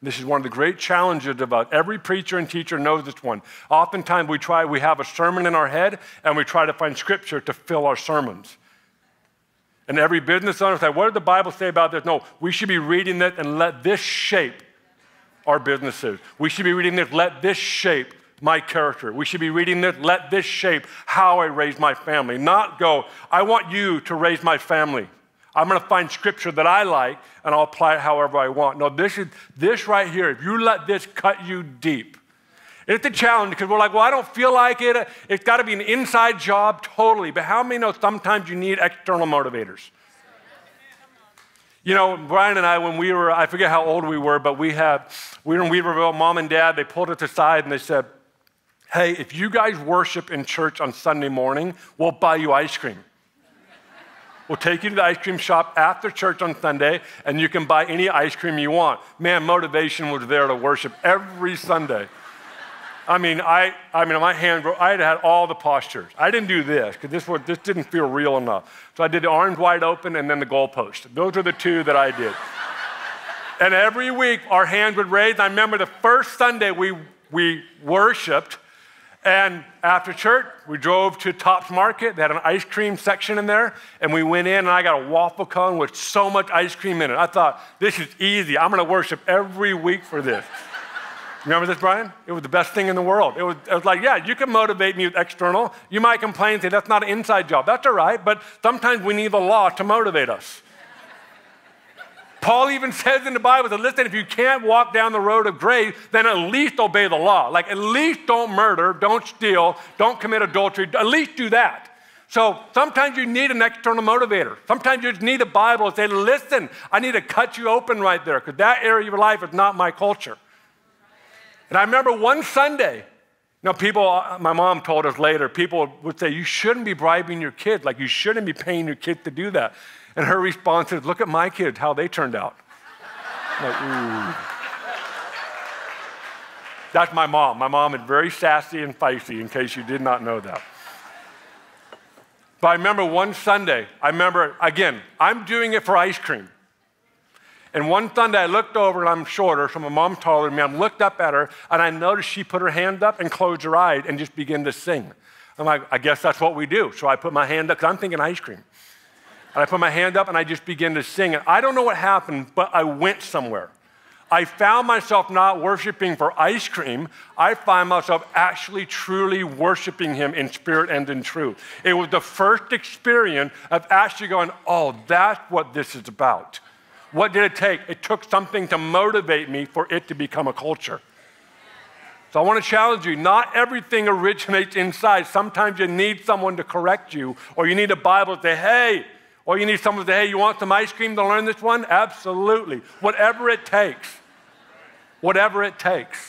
This is one of the great challenges about every preacher and teacher knows this one. Oftentimes we have a sermon in our head and we try to find scripture to fill our sermons. And every business owner says, what did the Bible say about this? No, we should be reading this and let this shape our businesses. We should be reading this, let this shape my character. We should be reading this, let this shape how I raise my family. Not go, I want you to raise my family. I'm going to find scripture that I like, and I'll apply it however I want. No, this right here, if you let this cut you deep, it's a challenge because we're like, well, I don't feel like it. It's got to be an inside job, totally. But how many know sometimes you need external motivators? You know, Brian and I, when we were, I forget how old we were, but we were in Weaverville, Mom and Dad, they pulled us aside and they said, hey, if you guys worship in church on Sunday morning, we'll buy you ice cream. We'll take you to the ice cream shop after church on Sunday, and you can buy any ice cream you want. Man, motivation was there to worship every Sunday. I mean, my hands were, I had all the postures. I didn't do this, because this didn't feel real enough. So I did the arms wide open and then the goalpost. Those are the two that I did. And every week, our hands would raise. I remember the first Sunday we worshiped, and after church, we drove to Tops Market. They had an ice cream section in there, and we went in, and I got a waffle cone with so much ice cream in it. I thought, this is easy. I'm going to worship every week for this. Remember this, Brian? It was the best thing in the world. It was like, yeah, you can motivate me with external. You might complain and say, that's not an inside job. That's all right, but sometimes we need the law to motivate us. Paul even says in the Bible that, listen, if you can't walk down the road of grace, then at least obey the law. Like, at least don't murder, don't steal, don't commit adultery. At least do that. So sometimes you need an external motivator. Sometimes you just need a Bible to say, listen, I need to cut you open right there because that area of your life is not my culture. And I remember one Sunday, my mom told us later, people would say, you shouldn't be bribing your kids. Like, you shouldn't be paying your kids to do that. And her response is, look at my kids, how they turned out. I'm like, ooh. That's my mom. My mom is very sassy and feisty, in case you did not know that. But I remember one Sunday, again, I'm doing it for ice cream. And one Sunday I looked over, and I'm shorter, so my mom's taller than me. I looked up at her, and I noticed she put her hand up and closed her eyes and just began to sing. I'm like, I guess that's what we do. So I put my hand up, because I'm thinking ice cream. And I put my hand up and I just began to sing. And I don't know what happened, but I went somewhere. I found myself not worshiping for ice cream. I found myself actually truly worshiping him in spirit and in truth. It was the first experience of actually going, oh, that's what this is about. What did it take? It took something to motivate me for it to become a culture. So I want to challenge you, not everything originates inside. Sometimes you need someone to correct you, or you need a Bible to say, hey, or you need someone to say, hey, you want some ice cream to learn this one? Absolutely. Whatever it takes. Whatever it takes.